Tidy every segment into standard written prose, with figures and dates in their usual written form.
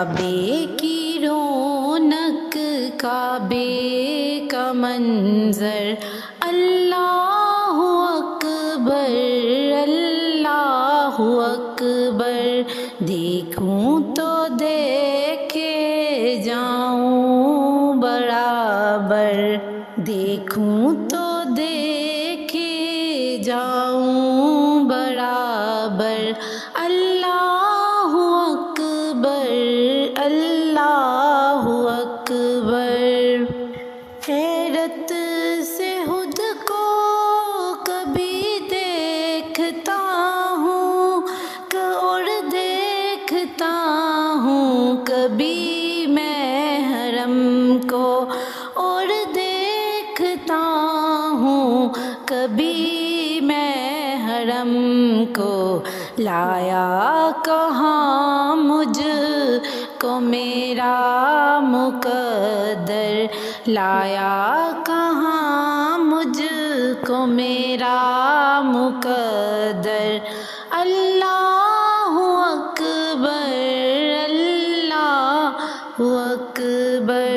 کعبے کی رونق کعبے کا منظر، اللہ اکبر اللہ اکبر، دیکھوں تو دیکھے جاؤں برابر، دیکھوں تو دیکھے جاؤں برابر، اللہ اکبر اللہ اکبر۔ حیرت سے خود کو کبھی دیکھتا ہوں اور دیکھتا ہوں کبھی میں حرم کو، اور دیکھتا ہوں کبھی میں حرم کو، لایا کہاں مجھ کو میرا مقدر، لایا کہاں مجھ کو میرا مقدر، اللہ اکبر اللہ اکبر۔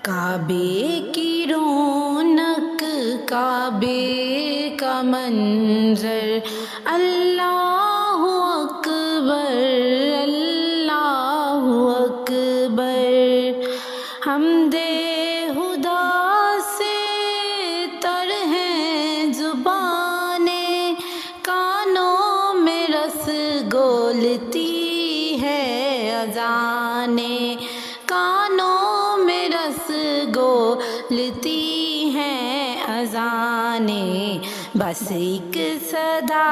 کعبے کی رونق کعبے کا منظر، اللہ اکبر اللہ اکبر۔ حمد خدا سے تر ہیں زبانیں، کانوں میں رس گولتی ہے اذانیں، کانوں میں رس گولتی ہیں اذانیں، بس ایک صدا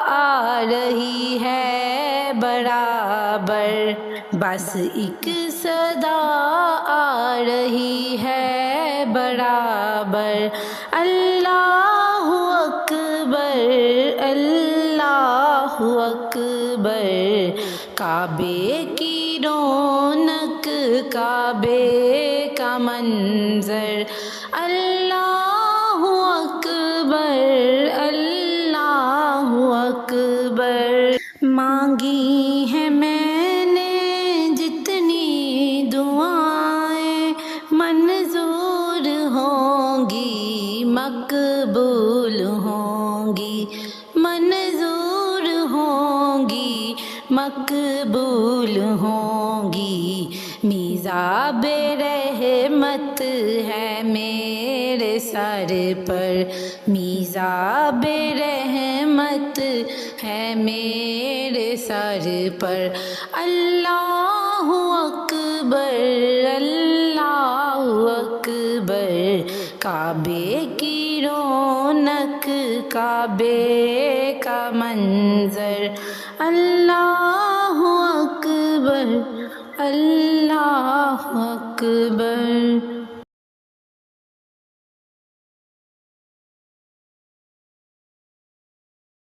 آ رہی ہے برابر، بس ایک صدا آ رہی ہے برابر، اللہ اکبر اللہ اکبر۔ کعبے کی رونق کعبے کا منظر، اللہ اکبر اللہ اکبر۔ مانگی ہے میں نے جتنی دعائیں، منظور ہوں گی مقبول ہوں گی، منظور ہوں گی مقبول ہوں گی، میزاب رحمت ہے میرے سر پر، میزاب رحمت ہے میرے سر پر، اللہ اکبر اللہ اکبر۔ کعبے کی رونق کعبے کا منظر، اللہ اکبر اللہ اکبر۔